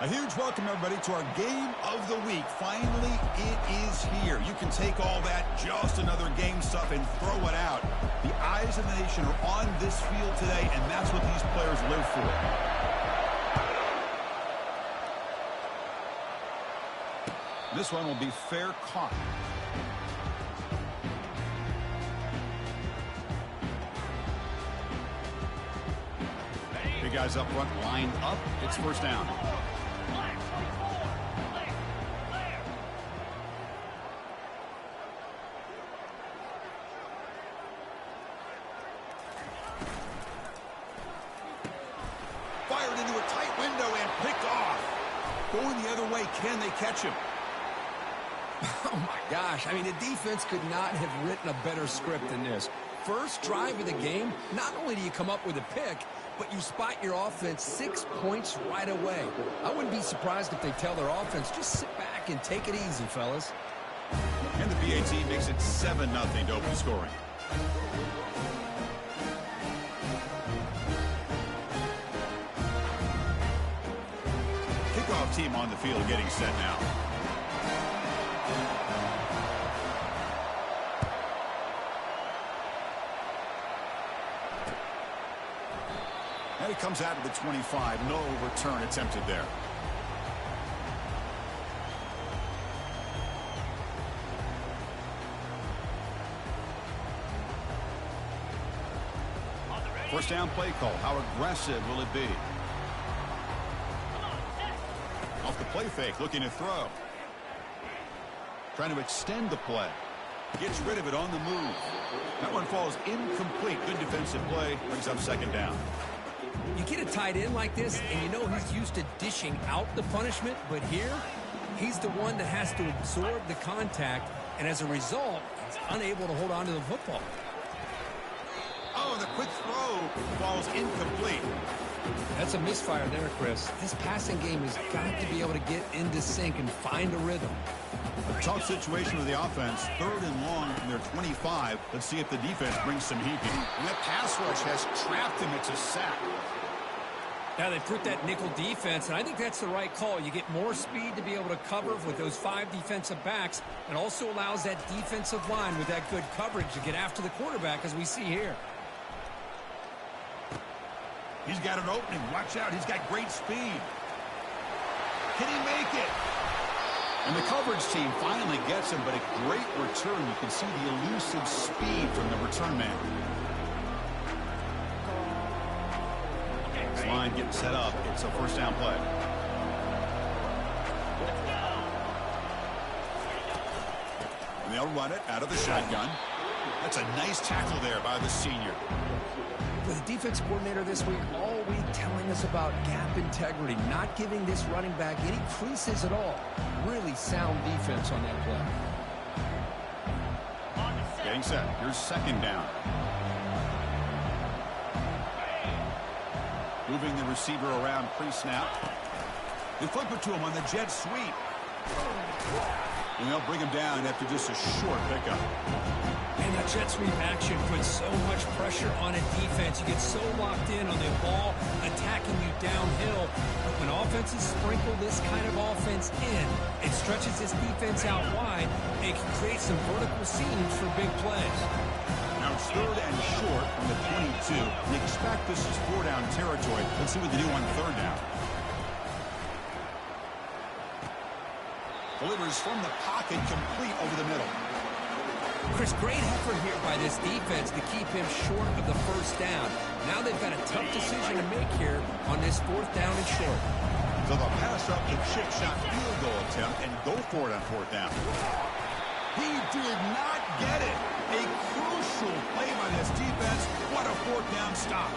A huge welcome, everybody, to our game of the week. Finally, it is here. You can take all that, just another game stuff, and throw it out. The eyes of the nation are on this field today, and that's what these players live for. This one will be fair caught. Big guys up front, lined up. It's first down. Fired into a tight window and picked off. Going the other way, can they catch him? Oh, my gosh. I mean, the defense could not have written a better script than this. First drive of the game, not only do you come up with a pick, but you spot your offense 6 points right away. I wouldn't be surprised if they tell their offense, just sit back and take it easy, fellas. And the BAT makes it 7-0 to open scoring. Kickoff team on the field getting set now. And it comes out of the 25. No return attempted there. First down play call. How aggressive will it be? Off the play fake, looking to throw. Trying to extend the play. Gets rid of it on the move. That one falls incomplete. Good defensive play. Brings up second down. You get a tight end like this, and you know he's used to dishing out the punishment, but here, he's the one that has to absorb the contact, and as a result, he's unable to hold on to the football. Oh, the quick throw falls incomplete. That's a misfire there, Chris. This passing game has got to be able to get into sync and find a rhythm. A tough situation with the offense. 3rd and long from their 25. Let's see if the defense brings some heat. And that pass rush has trapped him. It's a sack. Now they put that nickel defense, and I think that's the right call. You get more speed to be able to cover with those 5 defensive backs, and also allows that defensive line with that good coverage to get after the quarterback, as we see here. He's got an opening. Watch out. He's got great speed. Can he make it? And the coverage team finally gets him, but a great return. You can see the elusive speed from the return man. This line getting set up. It's a first down play. And they'll run it out of the shotgun. That's a nice tackle there by the senior. With the defense coordinator this week, all week telling us about gap integrity, not giving this running back any creases at all. Really sound defense on that play. Getting set. Here's second down. Moving the receiver around pre-snap. They flip it to him on the jet sweep. And they'll bring him down after just a short pickup. And that jet sweep action puts so much pressure on a defense. You get so locked in on the ball attacking you downhill. But when offenses sprinkle this kind of offense in, it stretches this defense out wide. It can create some vertical seams for big plays. Now it's 3rd and short from the 22. They expect this is 4-down territory. Let's see what they do on 3rd down. Delivers from the pocket, complete over the middle. Chris, great effort here by this defense to keep him short of the first down. Now they've got a tough decision to make here on this 4th down and short. So they'll pass up a chip shot field goal attempt and go for it on 4th down. He did not get it. A crucial play by this defense. What a 4th down stop.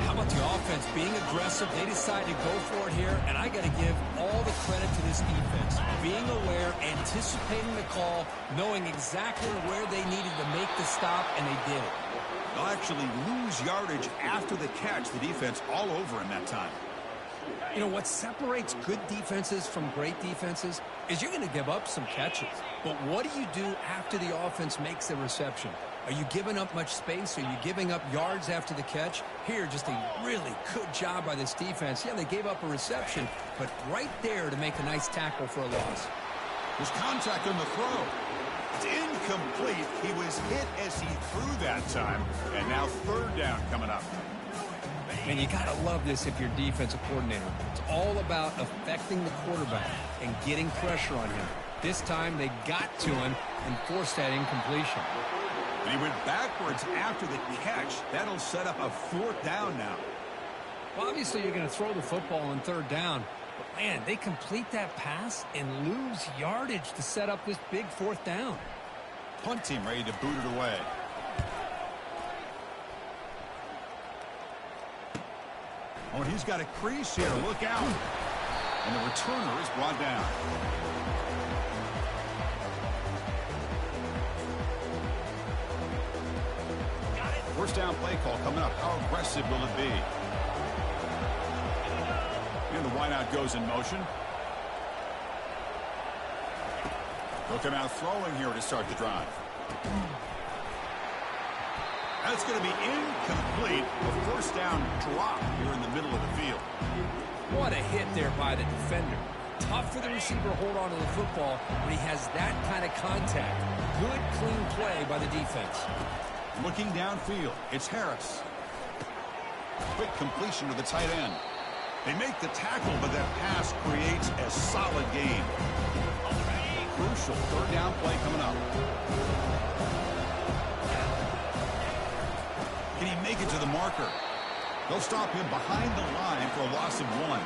How about the offense being aggressive? They decided to go for it here, and I got to give all the credit to this defense. Being aware, anticipating the call, knowing exactly where they needed to make the stop, and they did it. They'll actually lose yardage after the catch. The defense all over him that time. You know, what separates good defenses from great defenses is you're going to give up some catches. But what do you do after the offense makes the reception? Are you giving up much space? Are you giving up yards after the catch? Here, just a really good job by this defense. Yeah, they gave up a reception, but right there to make a nice tackle for a loss. There's contact on the throw. It's incomplete. He was hit as he threw that time, and now third down coming up. And you got to love this if you're defensive coordinator. It's all about affecting the quarterback and getting pressure on him. This time they got to him and forced that incompletion. And he went backwards after the catch. That'll set up a fourth down now. Well, obviously you're going to throw the football on third down. But, man, they complete that pass and lose yardage to set up this big fourth down. Punt team ready to boot it away. Oh, and he's got a crease here. Look out. And the returner is brought down. First down play call coming up. How aggressive will it be? And the wideout goes in motion. They'll come out throwing here to start the drive. That's going to be incomplete. A first down drop here in the middle of the field. What a hit there by the defender. Tough for the receiver to hold on to the football when he has that kind of contact. Good, clean play by the defense. Looking downfield, it's Harris. Quick completion to the tight end. They make the tackle, but that pass creates a solid gain. Crucial third down play coming up. Can he make it to the marker? They'll stop him behind the line for a loss of 1.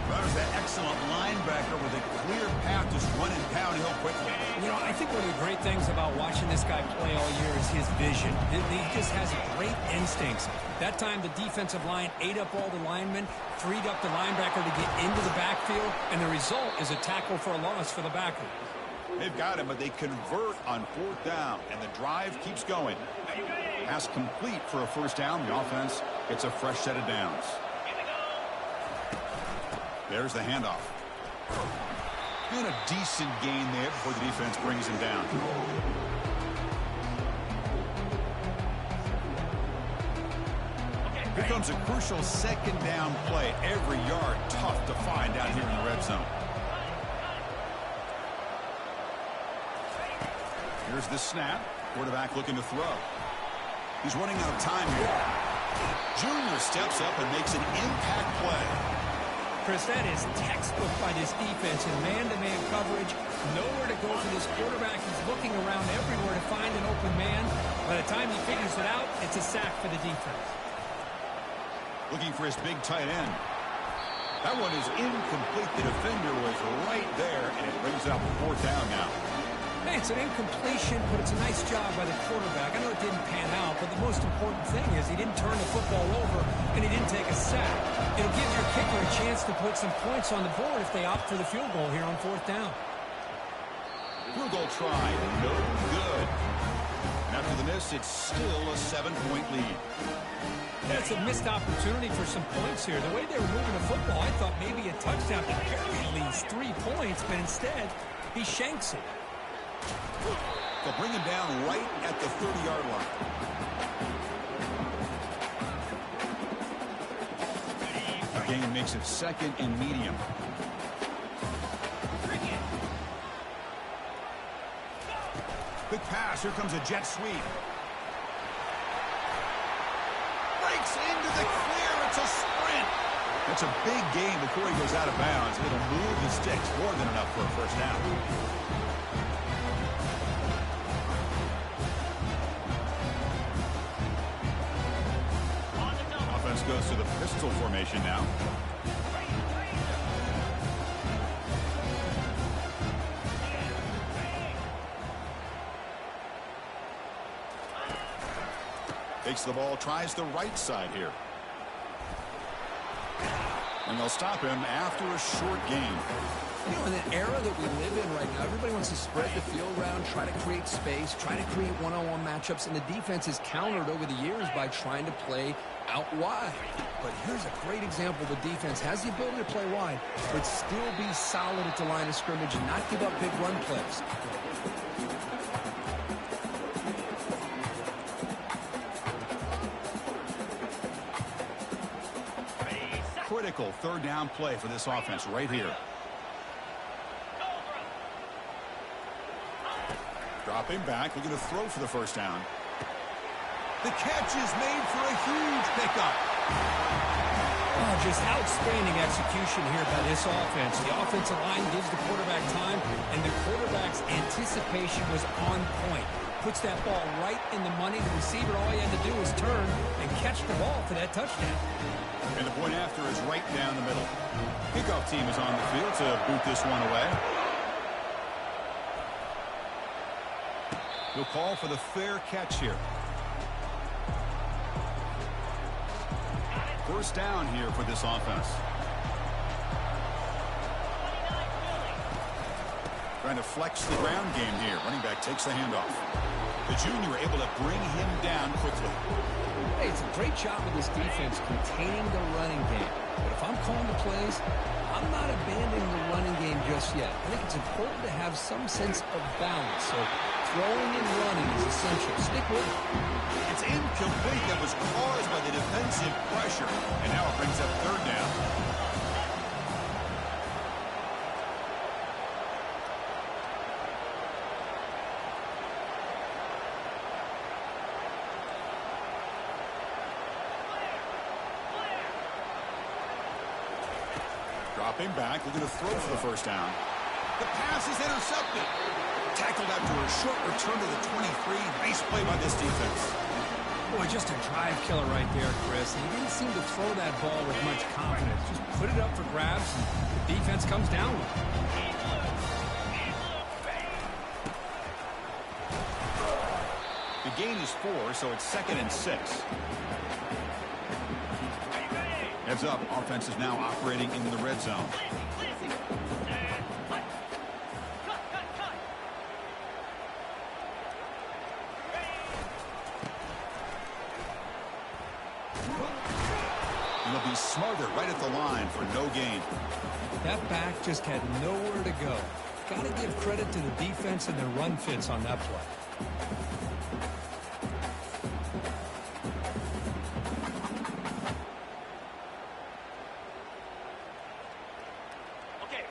There's that excellent linebacker with a clear path just running downhill quickly. You know, I think one of the great things about watching this guy play all year is his vision. He just has great instincts. That time the defensive line ate up all the linemen, freed up the linebacker to get into the backfield, and the result is a tackle for a loss for the backer. They've got him, but they convert on fourth down, and the drive keeps going. Pass complete for a first down. The offense gets a fresh set of downs. There's the handoff. And a decent gain there before the defense brings him down. Here comes a crucial second down play. Every yard tough to find out here in the red zone. Here's the snap. Quarterback looking to throw. He's running out of time here. Junior steps up and makes an impact play. Chris, that is textbook by this defense in man-to-man coverage. Nowhere to go for this quarterback. He's looking around everywhere to find an open man. By the time he figures it out, it's a sack for the defense. Looking for his big tight end. That one is incomplete. The defender was right there, and it brings up fourth down now. Hey, it's an incompletion, but it's a nice job by the quarterback. I know it didn't pan out, but the most important thing is he didn't turn the football over, and he didn't take a sack. It'll give your kicker a chance to put some points on the board if they opt for the field goal here on fourth down. Field goal try, no good. And after the miss, it's still a 7-point lead. That's a missed opportunity for some points here. The way they were moving the football, I thought maybe a touchdown to carry at least 3 points, but instead, he shanks it. They'll bring him down right at the 30-yard line. The game makes it second and medium. Quick pass. Here comes a jet sweep. Breaks into the clear. It's a sprint. That's a big gain before he goes out of bounds. It'll move the sticks more than enough for a first down. Goes to the pistol formation now. Takes the ball, tries the right side here. And they'll stop him after a short gain. You know, in the era that we live in right now, everybody wants to spread the field around, try to create space, try to create one-on-one matchups, and the defense is countered over the years by trying to play out wide. But here's a great example. The defense has the ability to play wide, but still be solid at the line of scrimmage and not give up big run plays. Critical third down play for this offense right here. Dropping back, looking to throw for the first down. The catch is made for a huge pickup. Oh, just outstanding execution here by this offense. The offensive line gives the quarterback time, and the quarterback's anticipation was on point. Puts that ball right in the money. The receiver, all he had to do was turn and catch the ball for that touchdown. And the point after is right down the middle. Kickoff team is on the field to boot this one away. He'll call for the fair catch here. First down here for this offense. Trying to flex the ground game here. Running back takes the handoff. The junior able to bring him down quickly. Hey, it's a great job of this defense containing the running game. But if I'm calling the plays, I'm not abandoning the running game just yet. I think it's important to have some sense of balance. So throwing and running is essential. Stick with it. It's incomplete. That was caused by the defensive pressure. And now it brings up third down. Dropping back, looking to throw for the first down. The pass is intercepted. Tackled after a short return to the 23. Nice play by this defense. Boy, just a drive killer right there, Chris. He didn't seem to throw that ball with much confidence. Just put it up for grabs, and the defense comes down with it. The gain is 4, so it's 2nd and 6. Heads up, offense is now operating in the red zone. And they'll be smarter right at the line for no gain. That back just had nowhere to go. Got to give credit to the defense and their run fits on that play.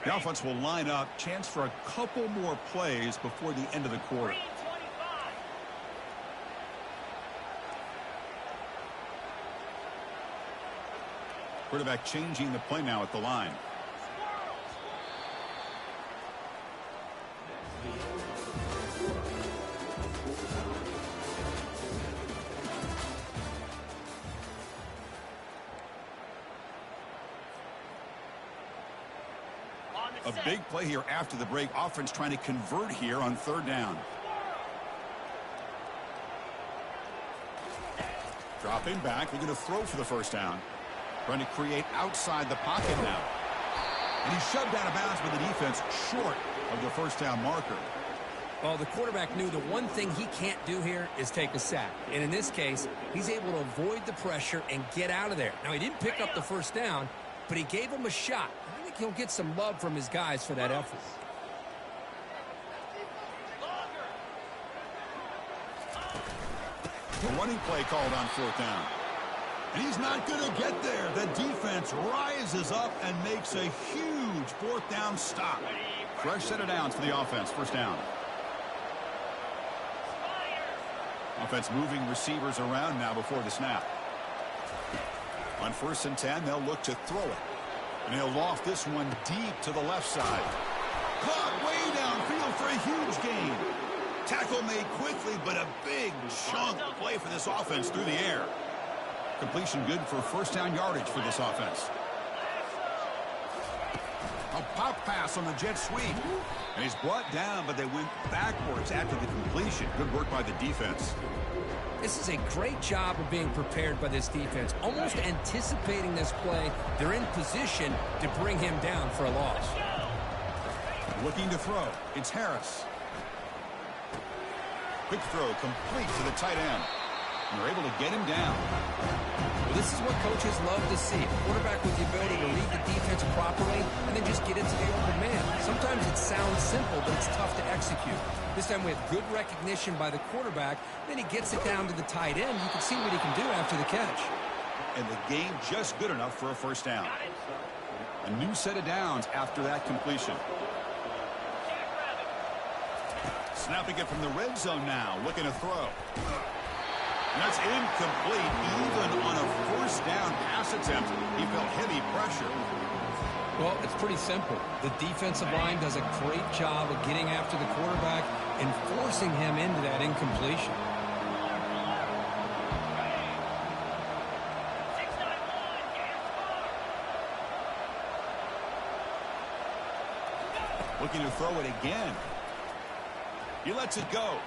The offense will line up. Chance for a couple more plays before the end of the quarter. Quarterback changing the play now at the line. A big play here after the break. Offense trying to convert here on third down. Dropping back. We're going to throw for the first down. Trying to create outside the pocket now. And he's shoved out of bounds by the defense short of the first down marker. Well, the quarterback knew the one thing he can't do here is take a sack. And in this case, he's able to avoid the pressure and get out of there. Now, he didn't pick up the first down, but he gave him a shot. I think he'll get some love from his guys for that effort. The running play called on fourth down. And he's not going to get there. The defense rises up and makes a huge fourth down stop. Fresh set of downs for the offense. First down. Offense moving receivers around now before the snap. On 1st and 10, they'll look to throw it. And he'll loft this one deep to the left side. Caught way downfield for a huge gain. Tackle made quickly, but a big chunk play for this offense through the air. Completion good for first down yardage for this offense. A pop pass on the jet sweep. And he's brought down, but they went backwards after the completion. Good work by the defense. This is a great job of being prepared by this defense. Almost anticipating this play, they're in position to bring him down for a loss. Looking to throw. It's Harris. Quick throw complete to the tight end. And they're able to get him down. Well, this is what coaches love to see. A quarterback with the ability to read the defense properly and then just get it to the open man. Sometimes it sounds simple, but it's tough to execute. This time we have good recognition by the quarterback. Then he gets it down to the tight end. You can see what he can do after the catch. And the game just good enough for a first down. A new set of downs after that completion. Snapping it from the red zone now, looking to throw. And that's incomplete. Even on a first down pass attempt, he felt heavy pressure. Well, it's pretty simple. The defensive line does a great job of getting after the quarterback and forcing him into that incompletion. Looking to throw it again. He lets it go.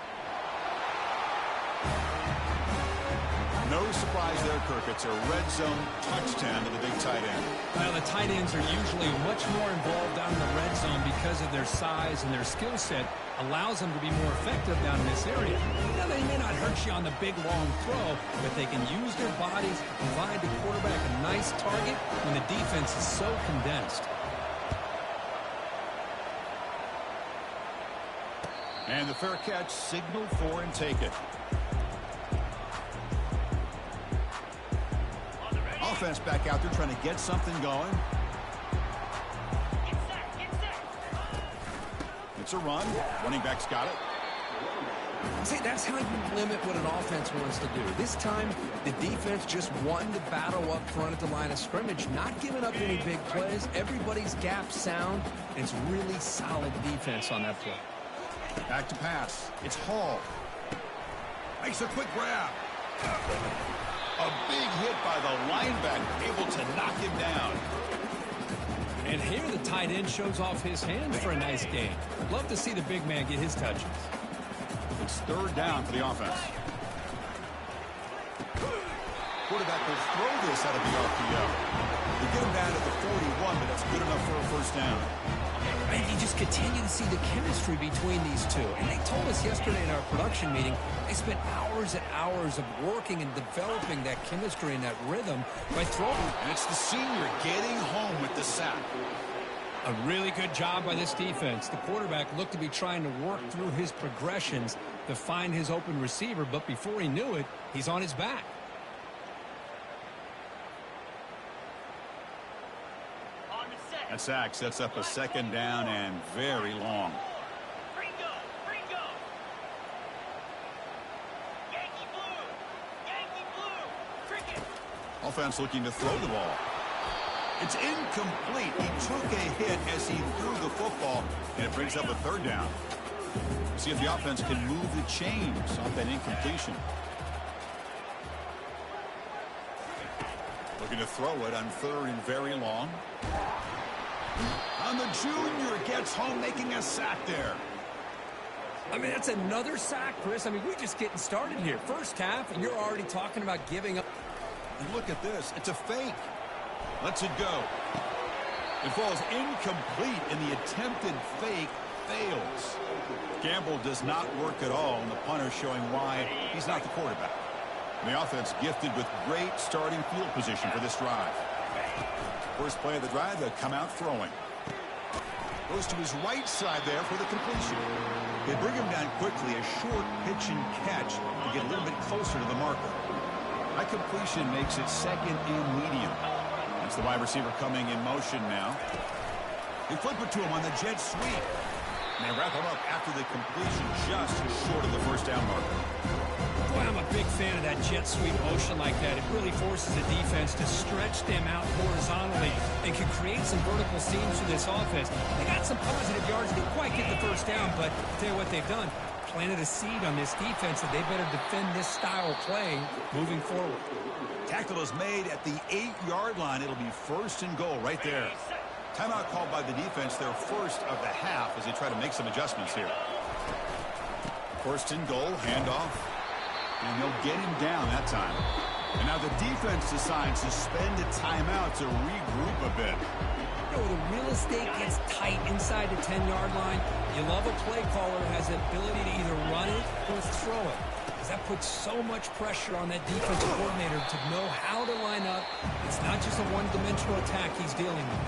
No surprise there, Kirk. It's a red zone touchdown to the big tight end. Well, the tight ends are usually much more involved down in the red zone because of their size and their skill set allows them to be more effective down in this area. Now, they may not hurt you on the big, long throw, but they can use their bodies to provide the quarterback a nice target when the defense is so condensed. And the fair catch, signal for and take it. Offense back out there trying to get something going. It's a run. Running back's got it. See, that's how you limit what an offense wants to do. This time, the defense just won the battle up front at the line of scrimmage, not giving up any big plays. Everybody's gap sound. It's really solid defense on that play. Back to pass. It's Hall. Makes a quick grab. A big hit by the linebacker, able to knock him down. And here the tight end shows off his hands for a nice game. Love to see the big man get his touches. It's third down for the offense. Quarterback will throw this out of the RPO. They get him down at the 41, but that's good enough for a first down. And you just continue to see the chemistry between these two. And they told us yesterday in our production meeting, they spent hours and hours of working and developing that chemistry and that rhythm by throwing. And it's the senior getting home with the sack. A really good job by this defense. The quarterback looked to be trying to work through his progressions to find his open receiver, but before he knew it, he's on his back. That sack sets up a second down and very long. Offense looking to throw the ball. It's incomplete. He took a hit as he threw the football, and it brings up a third down. See if the offense can move the chains off that incompletion. Looking to throw it on third and very long. And the junior gets home, making a sack there. I mean, that's another sack, Chris. I mean, we're just getting started here. First half, and you're already talking about giving up. And look at this. It's a fake. Lets it go. It falls incomplete, and the attempted fake fails. Gamble does not work at all, and the punter showing why he's not the quarterback. And the offense gifted with great starting field position for this drive. First play of the drive, they'll come out throwing. Goes to his right side there for the completion. They bring him down quickly, a short pitch and catch to get a little bit closer to the marker. That completion makes it second and medium. That's the wide receiver coming in motion now. They flip it to him on the jet sweep. And they wrap him up after the completion just short of the first down marker. Boy, I'm a big fan of that jet sweep motion like that. It really forces the defense to stretch them out horizontally and can create some vertical seams for this offense. They got some positive yards. Didn't quite get the first down, but I'll tell you what they've done. Planted a seed on this defense that they better defend this style of play moving forward. Tackle is made at the 8-yard line. It'll be first and goal right there. Timeout called by the defense, their first of the half as they try to make some adjustments here. First and goal, handoff. And they'll get him down that time. And now the defense decides to spend a timeout to regroup a bit. You know, the real estate gets tight inside the 10-yard line. You love a play caller who has the ability to either run it or throw it, because that puts so much pressure on that defensive coordinator to know how to line up. It's not just a one-dimensional attack he's dealing with.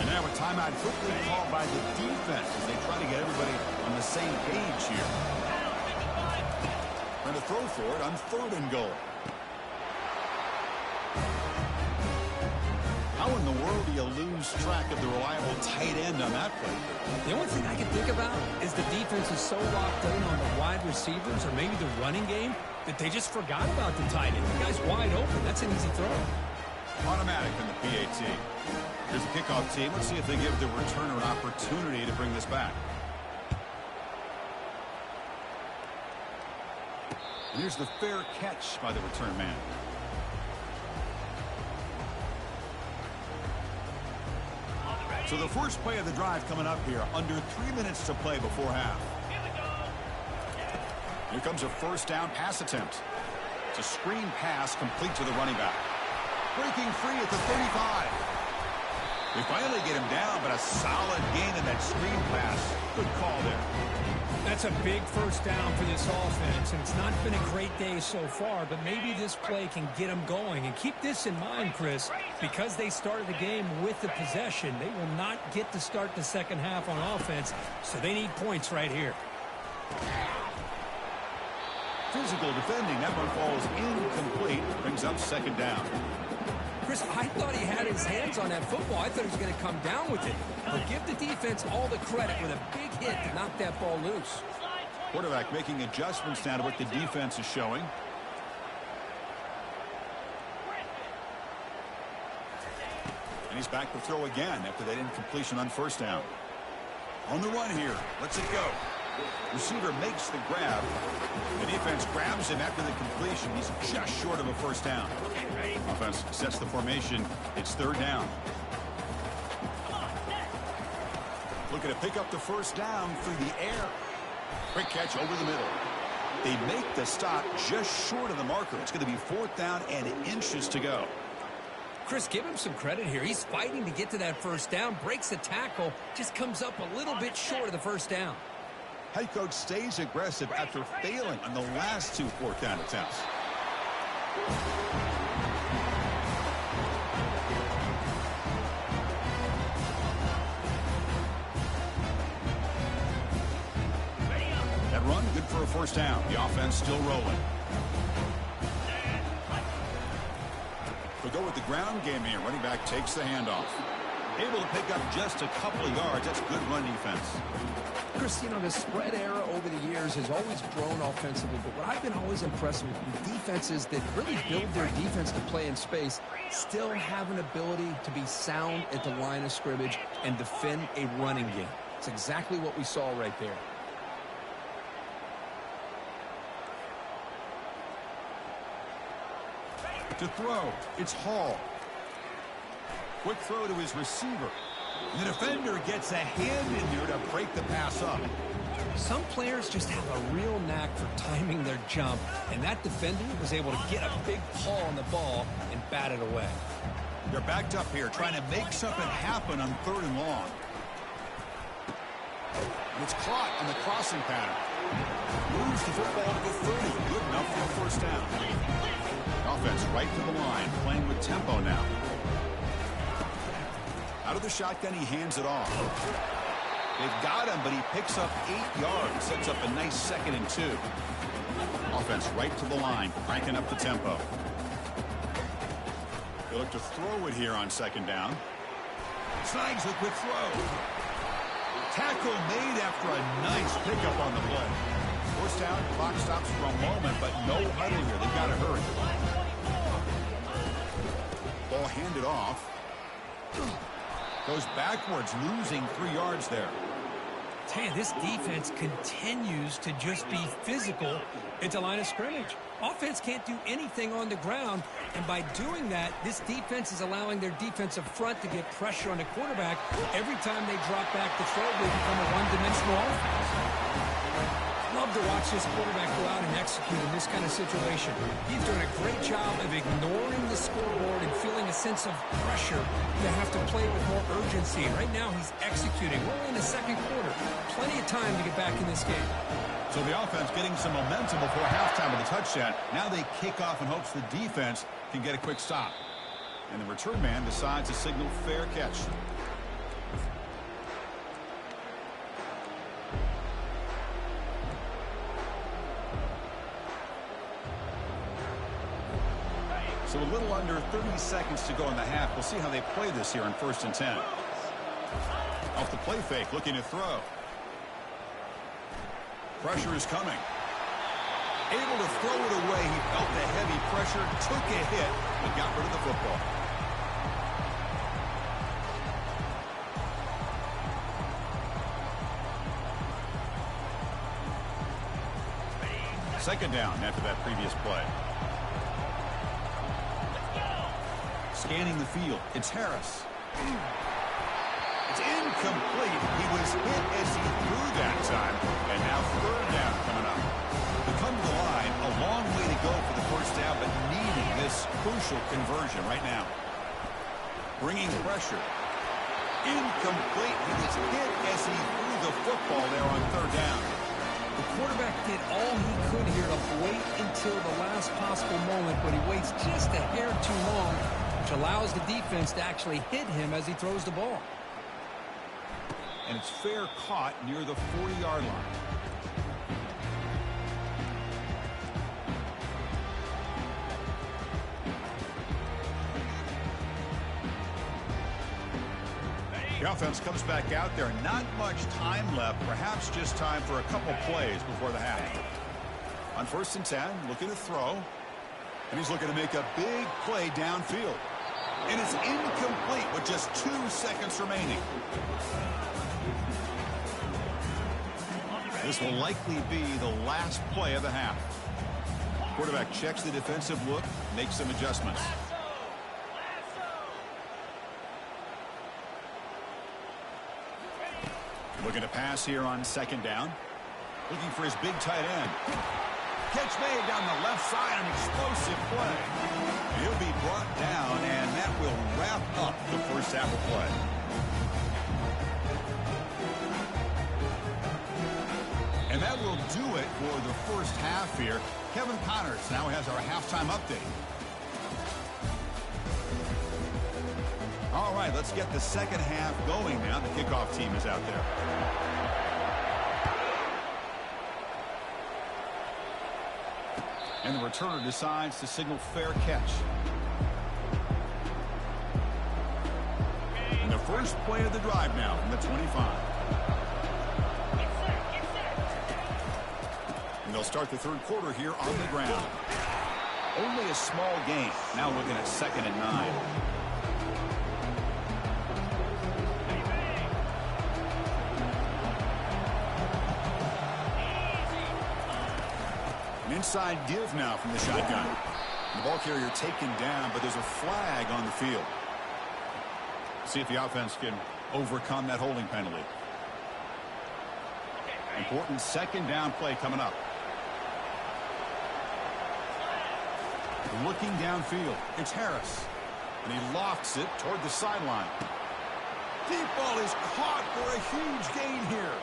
And now a timeout quickly called by the defense as they try to get everybody on the same page here. Trying to throw for it on 3rd and goal. How in the world do you lose track of the reliable tight end on that play? The only thing I can think about is the defense is so locked in on the wide receivers or maybe the running game that they just forgot about the tight end. The guy's wide open. That's an easy throw. Automatic in the PAT. Here's the kickoff team. Let's see if they give the returner an opportunity to bring this back. And here's the fair catch by the return man. So the first play of the drive coming up here. Under 3 minutes to play before half. Here comes a first down pass attempt. It's a screen pass complete to the running back. Breaking free at the 35. They finally get him down, but a solid gain in that screen pass. Good call there. That's a big first down for this offense, and it's not been a great day so far, but maybe this play can get them going. And keep this in mind, Chris, because they started the game with the possession, they will not get to start the second half on offense, so they need points right here. Physical defending. That one falls incomplete. Brings up 2nd down. Chris, I thought he had his hands on that football. I thought he was going to come down with it. But give the defense all the credit with a big hit to knock that ball loose. Quarterback making adjustments now to what the defense is showing. And he's back to throw again after that incompletion on 1st down. On the run here. Lets it go. Receiver makes the grab. The defense grabs him after the completion. He's just short of a 1st down. Offense sets the formation. It's 3rd down. Looking to pick up the 1st down through the air. Quick catch over the middle. They make the stop just short of the marker. It's going to be 4th down and inches to go. Chris, give him some credit here. He's fighting to get to that 1st down. Breaks the tackle. Just comes up a little bit short of the 1st down. Head coach stays aggressive after failing on the last 2 4th down attempts. That run, good for a 1st down. The offense still rolling. We'll go with the ground game here. Running back takes the handoff. Able to pick up just a couple of yards. That's good run defense. Chris, you know, the spread era over the years has always grown offensively, but what I've been always impressed with defenses that really build their defense to play in space still have an ability to be sound at the line of scrimmage and defend a running game. It's exactly what we saw right there. To throw, it's Hall. Quick throw to his receiver. The defender gets a hand in there to break the pass up. Some players just have a real knack for timing their jump, and that defender was able to get a big paw on the ball and bat it away. They're backed up here trying to make something happen on 3rd and long. And it's caught on the crossing pattern. Moves the football to the 30. Good enough for a 1st down. Offense right to the line, playing with tempo now. Out of the shotgun, he hands it off. They've got him, but he picks up 8 yards. Sets up a nice 2nd and 2. Offense right to the line, cranking up the tempo. They look to throw it here on 2nd down. Snags the quick throw. Tackle made after a nice pickup on the play. 1st down, clock stops for a moment, but no huddle here. They've got to hurry. Ball handed off. Goes backwards, losing 3 yards there. Tell you, this defense continues to just be physical at the line of scrimmage. Offense can't do anything on the ground, and by doing that, this defense is allowing their defensive front to get pressure on the quarterback. Every time they drop back to throw, they become a one-dimensional offense. Love to watch this quarterback go out and execute in this kind of situation. He's doing a great job of ignoring the scoreboard and feeling a sense of pressure to have to play with more urgency. Right now, he's executing. We're in the second quarter. Plenty of time to get back in this game. So the offense getting some momentum before halftime with a touchdown. Now they kick off in hopes the defense can get a quick stop. And the return man decides to signal fair catch. So a little under 30 seconds to go in the half. We'll see how they play this here on 1st and 10. Off the play fake, looking to throw. Pressure is coming. Able to throw it away. He felt the heavy pressure, took a hit, but got rid of the football. Second down after that previous play. Scanning the field. It's Harris. It's incomplete. He was hit as he threw that time. And now third down coming up. We come to the line. A long way to go for the first down, but needing this crucial conversion right now. Bringing pressure. Incomplete. He was hit as he threw the football there on third down. The quarterback did all he could here to wait until the last possible moment, but he waits just a hair too long, which allows the defense to actually hit him as he throws the ball. And it's fair caught near the 40-yard line. The offense comes back out there. Not much time left. Perhaps just time for a couple plays before the half. On 1st and 10, looking to throw. And he's looking to make a big play downfield. And it's incomplete with just 2 seconds remaining. This will likely be the last play of the half. Quarterback checks the defensive look, makes some adjustments. Looking to pass here on second down. Looking for his big tight end. Catch made down the left side, an explosive play. He'll be brought down, and that will wrap up the first half of play. And that will do it for the first half here. Kevin Connors now has our halftime update. All right, let's get the second half going now. The kickoff team is out there. And the returner decides to signal fair catch. And the first play of the drive now from the 25. And they'll start the third quarter here on the ground. Only a small gain. Now looking at 2nd and 9. Inside give now from the shotgun. The ball carrier taken down, but there's a flag on the field. See if the offense can overcome that holding penalty. Important second down play coming up. Looking downfield. It's Harris. And he lofts it toward the sideline. Deep ball is caught for a huge gain here.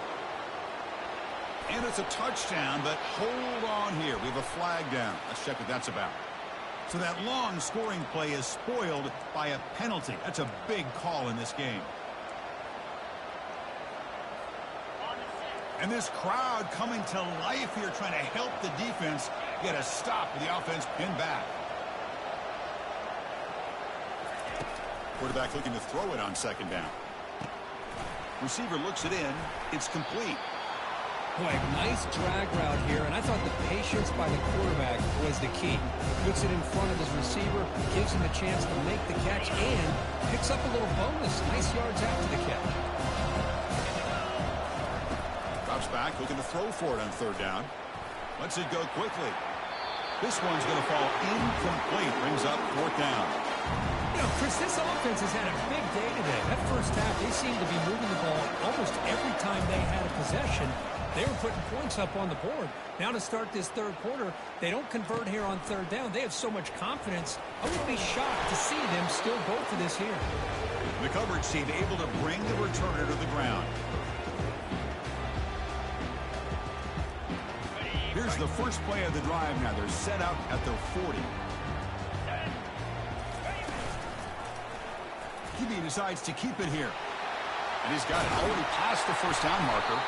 And it's a touchdown, but hold on here. We have a flag down. Let's check what that's about. So that long scoring play is spoiled by a penalty. That's a big call in this game. And this crowd coming to life here, trying to help the defense get a stop with the offense pinned back. Quarterback looking to throw it on second down. Receiver looks it in. It's complete. Boy, nice drag route here, and I thought the patience by the quarterback was the key. Puts it in front of his receiver, gives him a chance to make the catch, and picks up a little bonus. Nice yards after the catch. Drops back, looking to throw for it on third down. Lets it go quickly. This one's going to fall incomplete. Brings up 4th down. You know, Chris, this offense has had a big day today. That first half, they seemed to be moving the ball almost every time they had a possession. They were putting points up on the board. Now to start this third quarter, they don't convert here on third down. They have so much confidence. I would be shocked to see them still go for this here. The coverage team able to bring the returner to the ground. Here's the first play of the drive now. They're set out at their 40. He decides to keep it here. And he's got it already past the first down marker.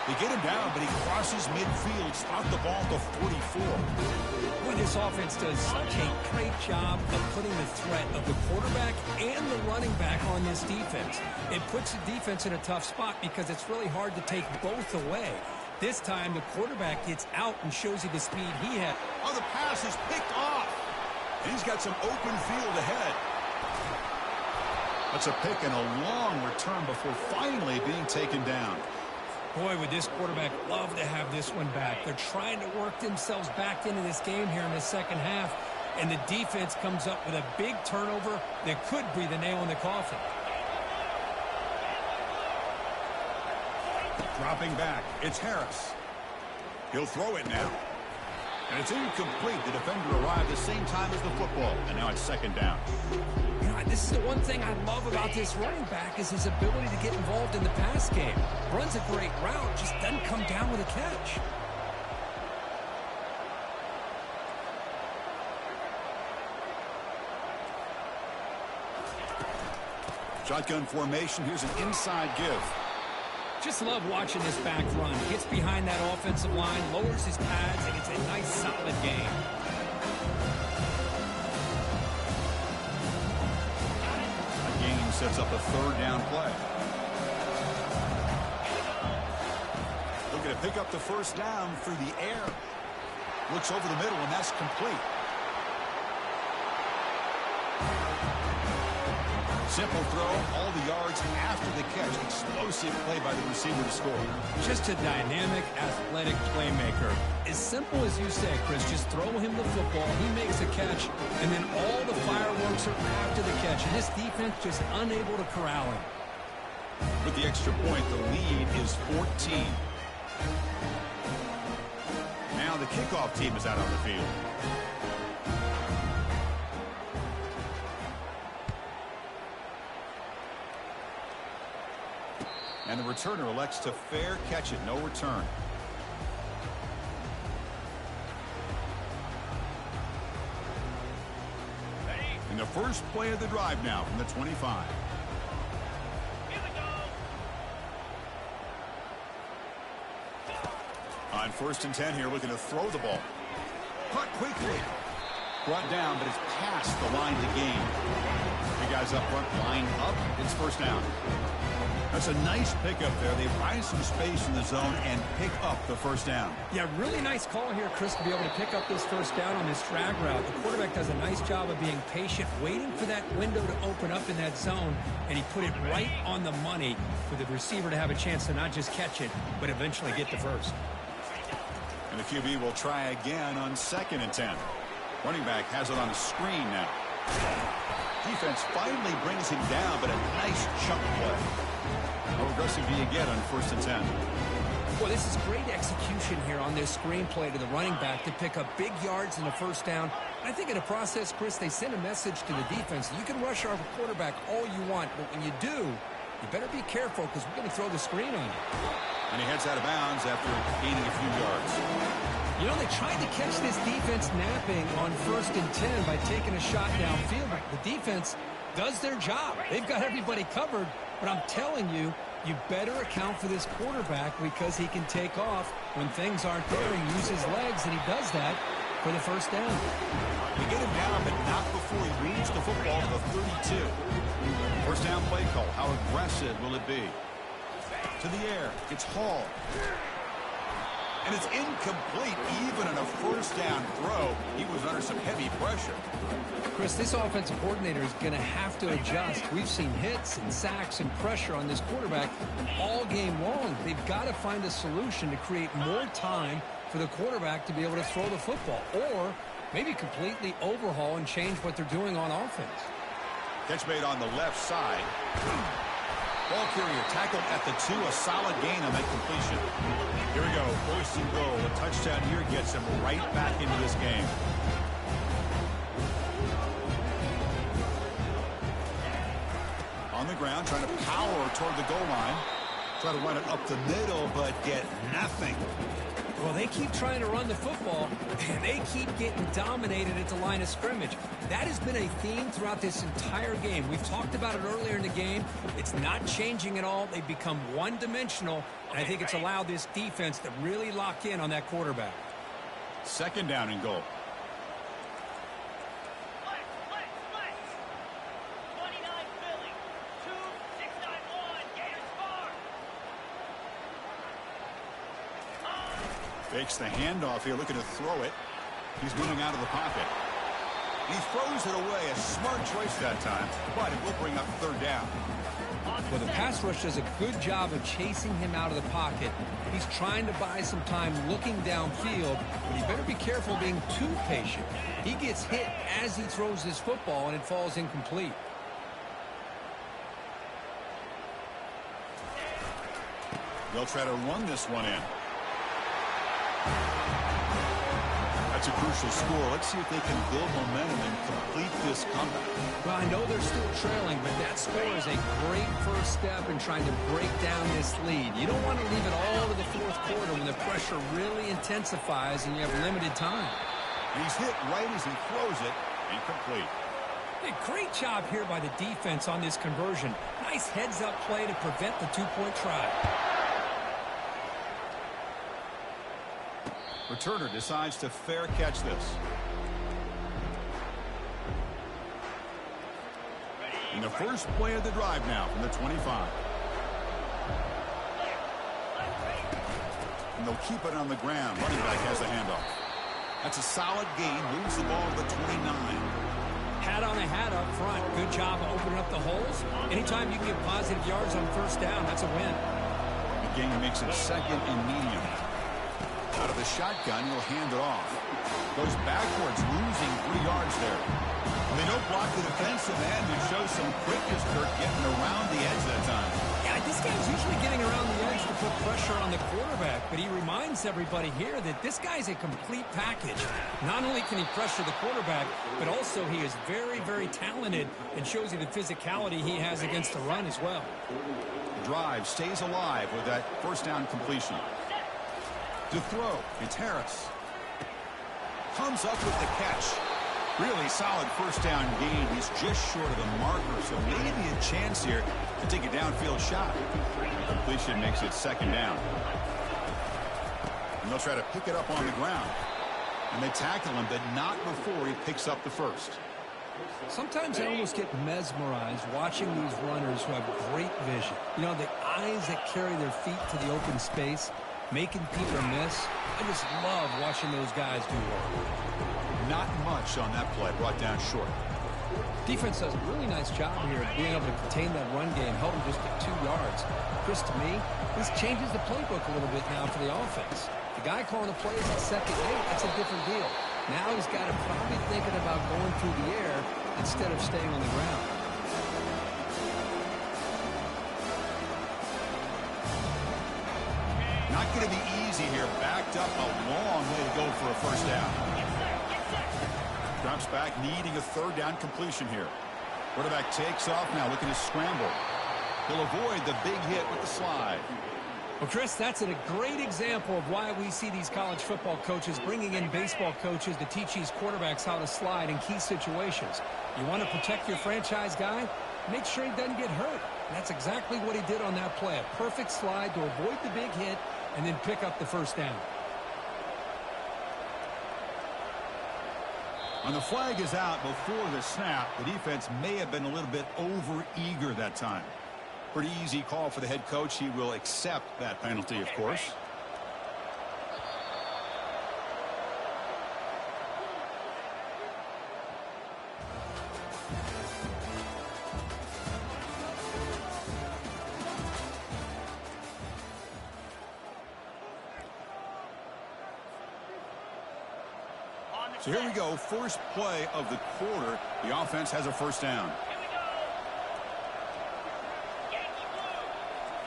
They get him down, but he crosses midfield, spot the ball at the 44. Boy, this offense does such a great job of putting the threat of the quarterback and the running back on this defense. It puts the defense in a tough spot because it's really hard to take both away. This time, the quarterback gets out and shows you the speed he had. Oh, the pass is picked off. And he's got some open field ahead. That's a pick and a long return before finally being taken down. Boy, would this quarterback love to have this one back. They're trying to work themselves back into this game here in the second half, and the defense comes up with a big turnover that could be the nail in the coffin. Dropping back, it's Harris. He'll throw it now. And it's incomplete. The defender arrived the same time as the football, and now it's second down. You know, this is the one thing I love about this running back is his ability to get involved in the pass game. Runs a great route, just doesn't come down with a catch. Shotgun formation. Here's an inside give. Just love watching this back run. Gets behind that offensive line, lowers his pads, and it's a nice, solid game. A gain sets up a third down play. Looking to pick up the first down through the air. Looks over the middle, and that's complete. Simple throw, all the yards after the catch. Explosive play by the receiver to score. Just a dynamic, athletic playmaker. As simple as you say, Chris, just throw him the football, he makes a catch, and then all the fireworks are after the catch. And this defense just unable to corral him. With the extra point, the lead is 14. Now the kickoff team is out on the field. And the returner elects to fair catch it. No return. And the first play of the drive now from the 25. Here we go. On 1st and 10 here, looking to throw the ball. Caught quickly. Brought down, but it's past the line to gain. The guys up front line up. It's first down. That's a nice pickup there. They find some space in the zone and pick up the first down. Yeah, really nice call here, Chris, to be able to pick up this first down on this drag route. The quarterback does a nice job of being patient, waiting for that window to open up in that zone, and he put it right on the money for the receiver to have a chance to not just catch it, but eventually get the first. And the QB will try again on 2nd and 10. Running back has it on the screen now. Defense finally brings him down, but a nice chunk play. How aggressive do you get on 1st and 10? Well, this is great execution here on this screenplay to the running back to pick up big yards in the first down. I think in the process, Chris, they send a message to the defense. You can rush our quarterback all you want, but when you do, you better be careful because we're going to throw the screen on you. And he heads out of bounds after gaining a few yards. You know, they tried to catch this defense napping on 1st and 10 by taking a shot downfield. The defense does their job. They've got everybody covered, but I'm telling you, you better account for this quarterback because he can take off when things aren't there. He uses his legs, and he does that for the first down. They get him down, but not before he moves the football to the 32. First down play call. How aggressive will it be? To the air. It's Hall. And it's incomplete. Even on a first down throw, he was under some heavy pressure. Chris, this offensive coordinator is going to have to adjust. We've seen hits and sacks and pressure on this quarterback all game long. They've got to find a solution to create more time for the quarterback to be able to throw the football. Or maybe completely overhaul and change what they're doing on offense. Catch made on the left side. Ball carrier tackled at the 2. A solid gain on that completion. Here we go. First and goal. A touchdown here gets him right back into this game. On the ground, trying to power toward the goal line. Try to run it up the middle, but get nothing. Well, they keep trying to run the football, and they keep getting dominated at the line of scrimmage. That has been a theme throughout this entire game. We've talked about it earlier in the game. It's not changing at all. They've become one-dimensional, and I think it's allowed this defense to really lock in on that quarterback. Second down and goal. Fakes the handoff here, looking to throw it. He's moving out of the pocket. He throws it away. A smart choice that time, but it will bring up third down. Well, the pass rush does a good job of chasing him out of the pocket. He's trying to buy some time looking downfield, but he better be careful being too patient. He gets hit as he throws this football, and it falls incomplete. They'll try to run this one in. That's a crucial score. Let's see if they can build momentum and complete this comeback. Well, I know they're still trailing, but that score is a great first step in trying to break down this lead. You don't want to leave it all to the fourth quarter when the pressure really intensifies and you have limited time. He's hit right as he throws it. Incomplete. Hey, great job here by the defense on this conversion. Nice heads-up play to prevent the two-point try. Returner decides to fair catch this. And the first play of the drive now from the 25. And they'll keep it on the ground. Running back has the handoff. That's a solid gain. Moves the ball to the 29. Hat on a hat up front. Good job of opening up the holes. Anytime you can get positive yards on first down, that's a win. The game makes it second and medium. Out of the shotgun, he'll hand it off. Goes backwards, losing 3 yards there. They don't block the defensive end and show some quickness, Kirk, getting around the edge that time. Yeah, this guy's usually getting around the edge to put pressure on the quarterback, but he reminds everybody here that this guy's a complete package. Not only can he pressure the quarterback, but also he is very, very talented and shows you the physicality he has against the run as well. The drive stays alive with that first down completion. To throw, it's Harris. Comes up with the catch. Really solid first down gain. He's just short of the marker, so maybe a chance here to take a downfield shot. Completion makes it second down. And they'll try to pick it up on the ground. And they tackle him, but not before he picks up the first. Sometimes I almost get mesmerized watching these runners who have great vision. You know, the eyes that carry their feet to the open space, making people miss. I just love watching those guys do work. Not much on that play, brought down short. Defense does a really nice job here of being able to contain that run game, held him just at 2 yards. Chris, to me, this changes the playbook a little bit now for the offense. The guy calling the plays at second and 8, that's a different deal. Now he's got to probably thinking about going through the air instead of staying on the ground. Not going to be easy here. Backed up a long way to go for a first down. Drops back, needing a third down completion here. Quarterback takes off now, looking to scramble. He'll avoid the big hit with the slide. Well, Chris, that's a great example of why we see these college football coaches bringing in baseball coaches to teach these quarterbacks how to slide in key situations. You want to protect your franchise guy? Make sure he doesn't get hurt. And that's exactly what he did on that play. A perfect slide to avoid the big hit and then pick up the first down. And the flag is out before the snap. The defense may have been a little bit over-eager that time. Pretty easy call for the head coach. He will accept that penalty, of course. So here we go, first play of the quarter. The offense has a first down. Here we go. Yankee blue.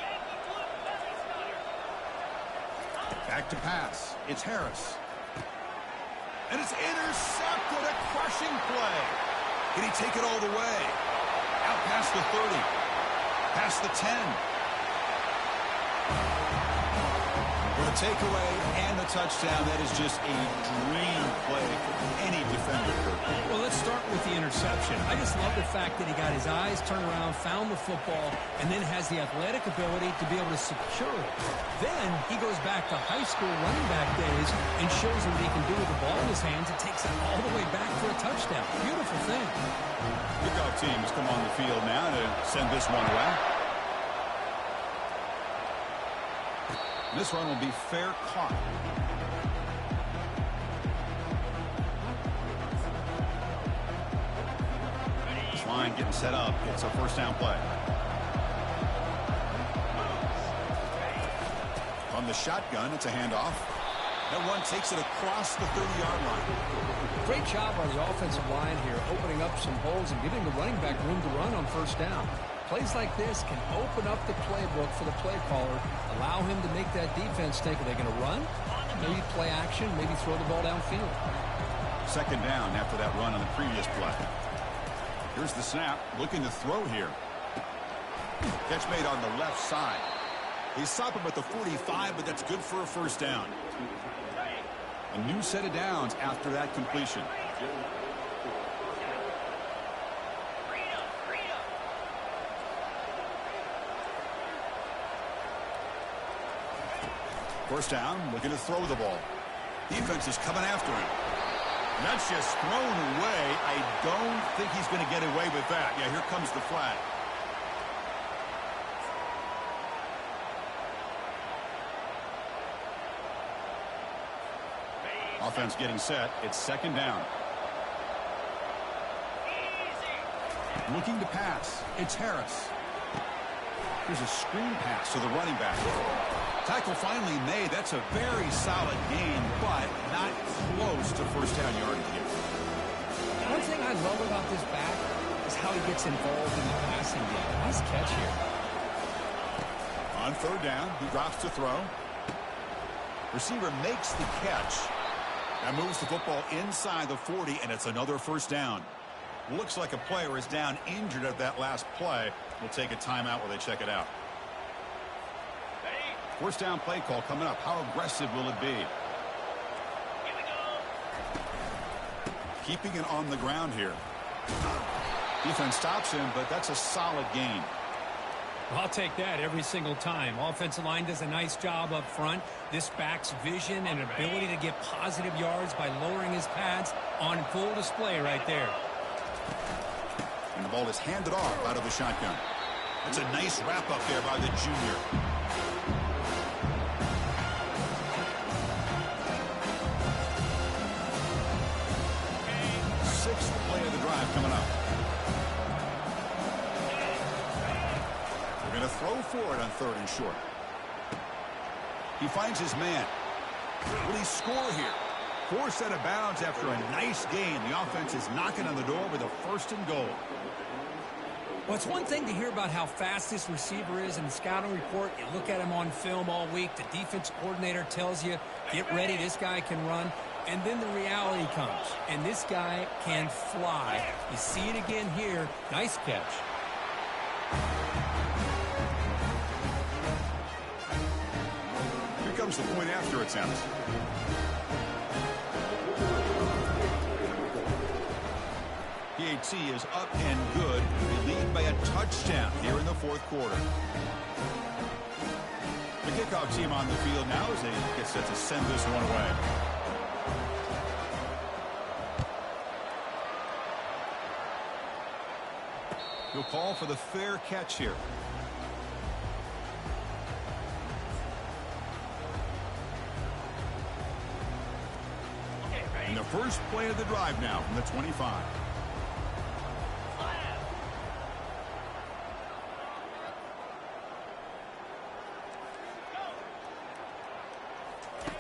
Yankee blue. Feather stutter. Back to pass. It's Harris. And it's intercepted. A crushing play. Can he take it all the way? Out past the 30. Past the 10. For the takeaway and the touchdown, that is just a dream play for any defender. Well, let's start with the interception. I just love the fact that he got his eyes turned around, found the football, and then has the athletic ability to be able to secure it. Then he goes back to high school running back days and shows him what he can do with the ball in his hands and takes it all the way back for a touchdown. Beautiful thing. Kickoff teams come on the field now to send this one away. This run will be fair caught. This line getting set up. It's a first down play. On the shotgun, it's a handoff. That one takes it across the 30-yard line. Great job on the offensive line here, opening up some holes and giving the running back room to run on first down. Plays like this can open up the playbook for the play caller, allow him to make that defense think, are they going to run? Maybe play action, maybe throw the ball downfield. Second down after that run on the previous play. Here's the snap, looking to throw here. Catch made on the left side. They stop him at the 45, but that's good for a first down. A new set of downs after that completion. First down, looking to throw the ball. Defense is coming after him. And that's just thrown away. I don't think he's going to get away with that. Yeah, here comes the flag. Offense getting set. It's second down. Looking to pass. It's Harris. Here's a screen pass to the running back. Tackle finally made. That's a very solid gain, but not close to first down yardage here. One thing I love about this back is how he gets involved in the passing game. Nice catch here. On third down, he drops to throw. Receiver makes the catch. That moves the football inside the 40, and it's another first down. Looks like a player is down injured at that last play. We'll take a timeout while they check it out. First down play call coming up. How aggressive will it be? Here we go. Keeping it on the ground here. Defense stops him, but that's a solid gain. I'll take that every single time. Offensive line does a nice job up front. This back's vision and ability to get positive yards by lowering his pads on full display right there. And the ball is handed off out of the shotgun. That's a nice wrap up there by the junior. Sixth play of the drive coming up. They're going to throw for it on third and short. He finds his man. Will he score here? Forced out of bounds after a nice gain. The offense is knocking on the door with a first and goal. Well, it's one thing to hear about how fast this receiver is in the scouting report. You look at him on film all week. The defense coordinator tells you, get ready, this guy can run. And then the reality comes, and this guy can fly. You see it again here. Nice catch. Here comes the point after attempt. PAT is up and good. They lead by a touchdown here in the fourth quarter. The kickoff team on the field now as they get set to send this one away. He'll call for the fair catch here. And the first play of the drive now from the 25.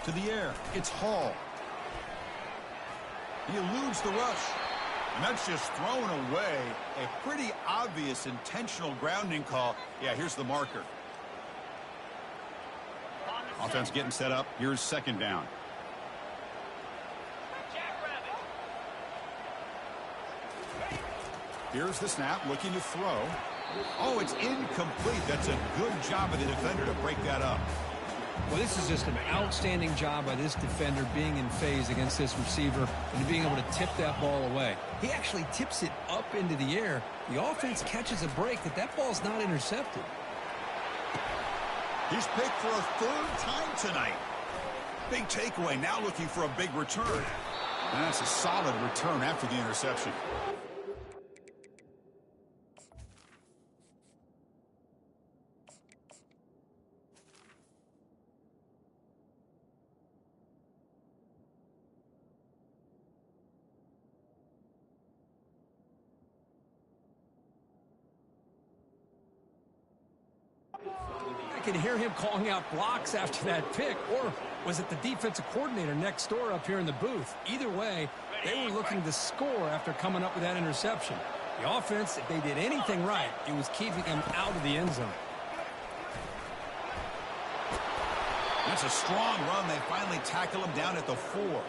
To the air, it's Hall. He eludes the rush. And that's just thrown away. A pretty obvious intentional grounding call. Yeah, here's the marker. Offense getting set up. Here's second down. Here's the snap, looking to throw. Oh, it's incomplete. That's a good job of the defender to break that up. Well, this is just an outstanding job by this defender being in phase against this receiver and being able to tip that ball away. He actually tips it up into the air. The offense catches a break that ball's not intercepted. He's picked for a third time tonight. Big takeaway, now looking for a big return. And that's a solid return after the interception. I can hear him calling out blocks after that pick, or was it the defensive coordinator next door up here in the booth? Either way, they were looking to score after coming up with that interception. The offense, if they did anything right, it was keeping them out of the end zone. That's a strong run. They finally tackle him down at the 4.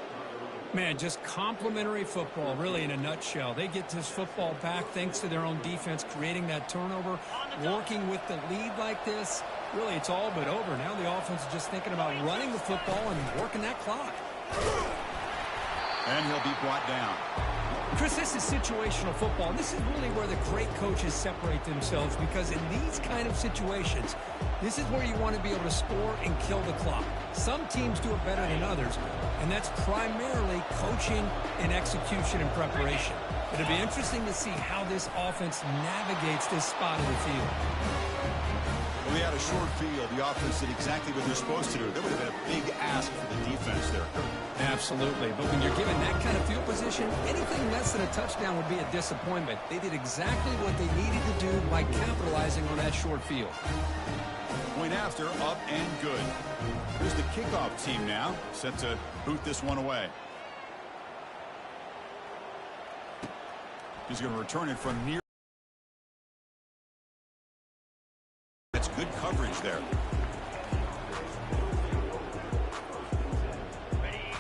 Man, just complimentary football, really, in a nutshell. They get this football back thanks to their own defense, creating that turnover, working with the lead like this. Really, it's all but over. Now the offense is just thinking about running the football and working that clock. And he'll be brought down. Chris, this is situational football, and this is really where the great coaches separate themselves, because in these kind of situations, this is where you want to be able to score and kill the clock. Some teams do it better than others, and that's primarily coaching and execution and preparation. It'll be interesting to see how this offense navigates this spot of the field. Well, they had a short field. The offense did exactly what they're supposed to do. That would have been a big ask for the defense there. Absolutely. But when you're given that kind of field position, anything less than a touchdown would be a disappointment. They did exactly what they needed to do by capitalizing on that short field. Point after, up and good. Here's the kickoff team now, set to boot this one away. He's going to return it from near. That's good coverage there.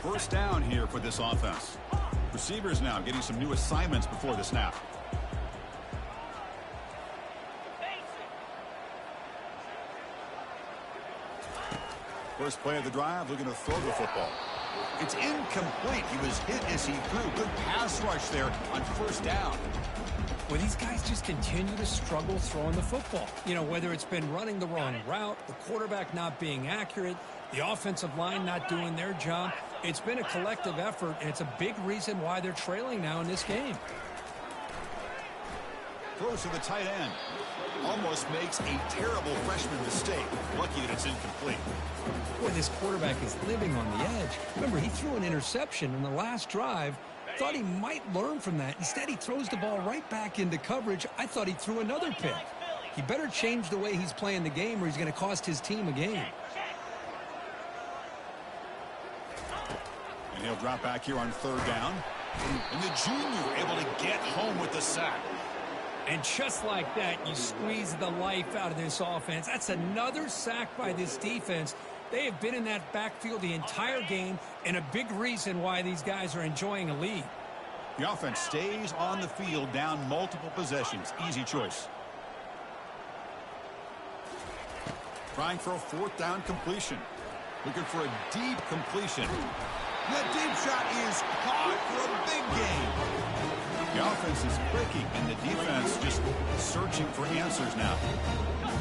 First down here for this offense. Receivers now getting some new assignments before the snap. First play of the drive, looking to throw the football. It's incomplete. He was hit as he threw. Good pass rush there on first down. Well, these guys just continue to struggle throwing the football. You know, whether it's been running the wrong route, the quarterback not being accurate, the offensive line not doing their job. It's been a collective effort, and it's a big reason why they're trailing now in this game. Throws to the tight end. Almost makes a terrible freshman mistake. Lucky that it's incomplete. Boy, this quarterback is living on the edge. Remember, he threw an interception in the last drive. Thought he might learn from that. Instead, he throws the ball right back into coverage. I thought he threw another pick. He better change the way he's playing the game, or he's going to cost his team a game. And he'll drop back here on third down. And the junior able to get home with the sack. And just like that, you squeeze the life out of this offense. That's another sack by this defense. They have been in that backfield the entire game, and a big reason why these guys are enjoying a lead. The offense stays on the field, down multiple possessions. Easy choice. Trying for a fourth down completion. Looking for a deep completion. That deep shot is caught for a big gain. The offense is clicking, and the defense just searching for answers now.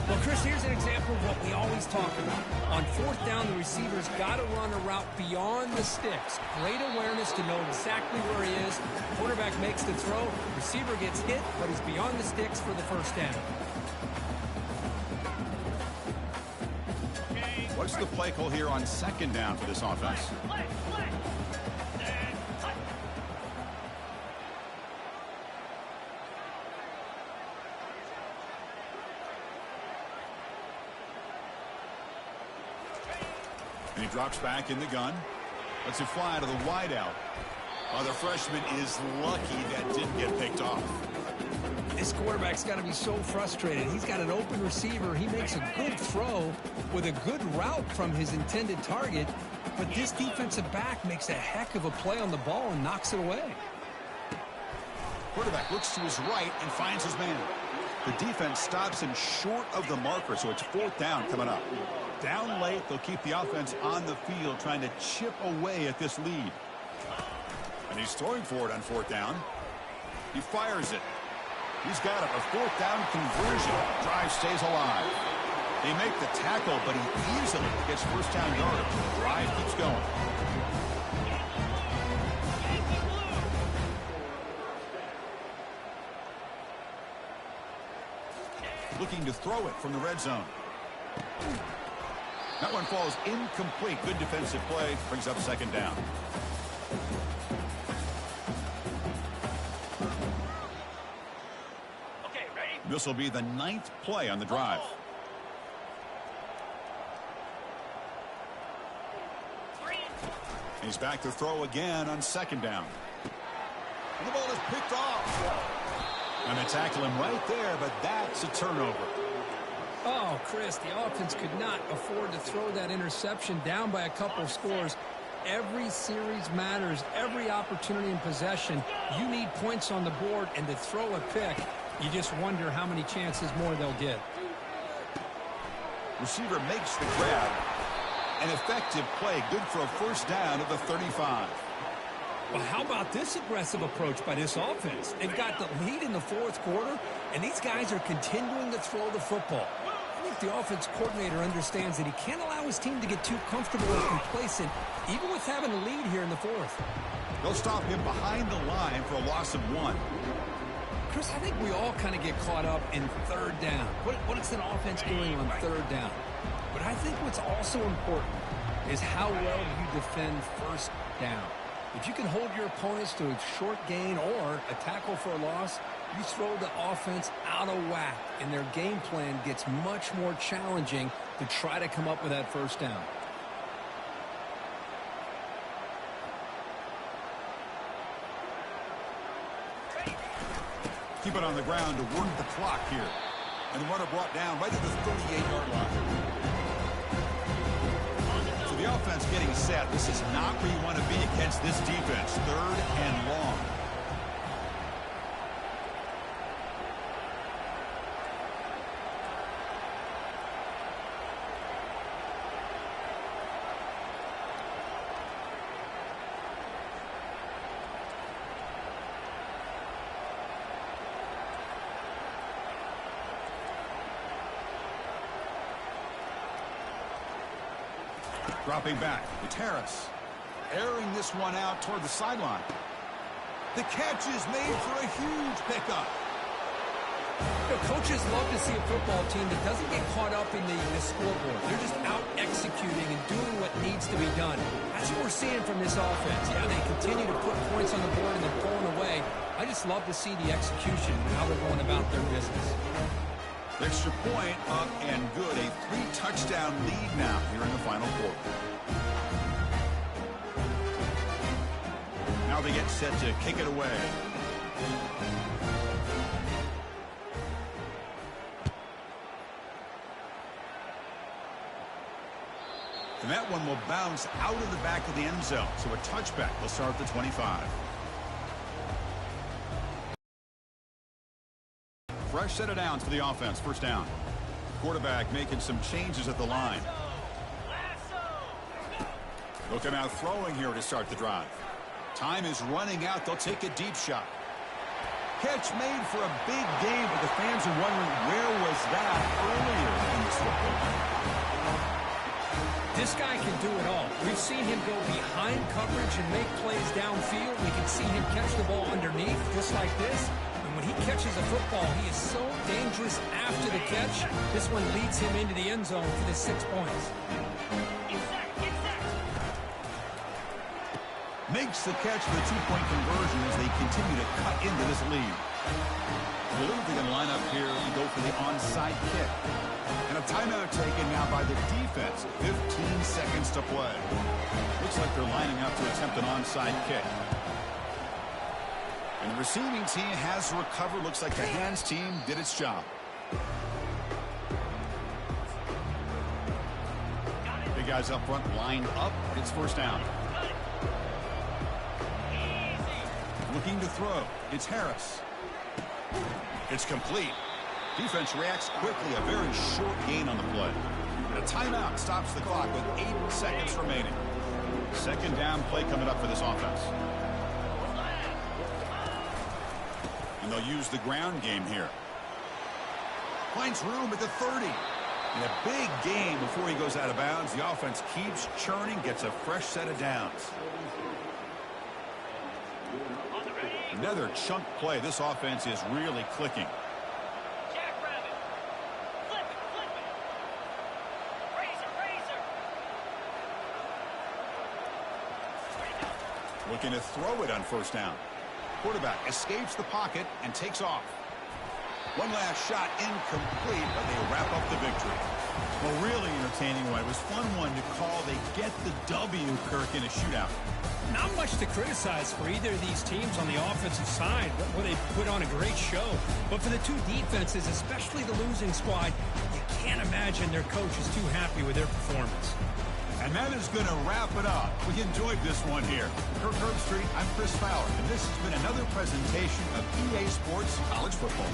Well, Chris, here's an example of what we always talk about. On fourth down, the receiver's got to run a route beyond the sticks. Great awareness to know exactly where he is. Quarterback makes the throw. Receiver gets hit, but he's beyond the sticks for the first down. What's the play call here on second down for this offense? And he drops back in the gun. Lets it fly to the wideout. Well, the freshman is lucky that didn't get picked off. This quarterback's got to be so frustrated. He's got an open receiver. He makes a good throw with a good route from his intended target, but this defensive back makes a heck of a play on the ball and knocks it away. Quarterback looks to his right and finds his man. The defense stops him short of the marker, so it's 4th down coming up. Down late, they'll keep the offense on the field trying to chip away at this lead. And he's throwing for it on 4th down. He fires it. He's got it. A 4th down conversion. Drive stays alive. They make the tackle, but he easily gets first down yardage. The drive keeps going. Looking to throw it from the red zone. That one falls incomplete. Good defensive play. Brings up 2nd down. Okay, ready? This will be the 9th play on the drive. He's back to throw again on 2nd down. And the ball is picked off. And they tackle him right there, but that's a turnover. Oh, Chris, the offense could not afford to throw that interception down by a couple of scores. Every series matters. Every opportunity in possession, you need points on the board, and to throw a pick, you just wonder how many chances more they'll get. Receiver makes the grab. An effective play, good for a first down at the 35. Well, how about this aggressive approach by this offense? They've got the lead in the 4th quarter, and these guys are continuing to throw the football. I think the offense coordinator understands that he can't allow his team to get too comfortable or complacent, even with having a lead here in the 4th. They'll stop him behind the line for a loss of 1. Chris, I think we all kind of get caught up in 3rd down. What is an offense doing on 3rd down? But I think what's also important is how well you defend 1st down. If you can hold your opponents to a short gain or a tackle for a loss, you throw the offense out of whack, and their game plan gets much more challenging to try to come up with that first down. Keep it on the ground to work the clock here. And the runner brought down right at the 38-yard line. So the offense getting set. This is not where you want to be against this defense. 3rd and long. Dropping back, Terrace, airing this one out toward the sideline. The catch is made for a huge pickup. You know, coaches love to see a football team that doesn't get caught up in the scoreboard. They're just out executing and doing what needs to be done. That's what we're seeing from this offense. Yeah, they continue to put points on the board and they're pulling away. I just love to see the execution and how they're going about their business. Extra point up and good. A 3-touchdown lead now here in the final quarter. Now they get set to kick it away. And that one will bounce out of the back of the end zone. So a touchback will start at the 25. Fresh set of downs for the offense. First down. Quarterback making some changes at the line. They'll come out throwing here to start the drive. Time is running out. They'll take a deep shot. Catch made for a big game, but the fans are wondering where was that earlier in this football. This guy can do it all. We've seen him go behind coverage and make plays downfield. We can see him catch the ball underneath just like this. And when he catches a football, he is so dangerous after the catch. This one leads him into the end zone for the 6 points. Makes the catch for the 2-point conversion as they continue to cut into this lead. They can line up here and go for the onside kick. And a timeout taken now by the defense. 15 seconds to play. Looks like they're lining up to attempt an onside kick. And the receiving team has recovered. Looks like the hands team did its job. Big guys up front lined up. It's first down. Looking to throw. It's Harris. It's complete. Defense reacts quickly. A very short gain on the play. And a timeout stops the clock with 8 seconds remaining. Second down play coming up for this offense. And they'll use the ground game here. Finds room at the 30. And a big gain before he goes out of bounds. The offense keeps churning, gets a fresh set of downs. Another chunk play. This offense is really clicking. Jackrabbit. Flip it, flip it. Razor, razor. Looking to throw it on first down. Quarterback escapes the pocket and takes off. One last shot, incomplete, but they wrap up the victory. Well, really entertaining one. It was fun one to call. They get the W, Kirk, in a shootout. Not much to criticize for either of these teams on the offensive side, where they put on a great show. But for the two defenses, especially the losing squad, you can't imagine their coach is too happy with their performance. And that is going to wrap it up. We enjoyed this one here. Kirk Herbstreit, I'm Chris Fowler, and this has been another presentation of EA Sports College Football.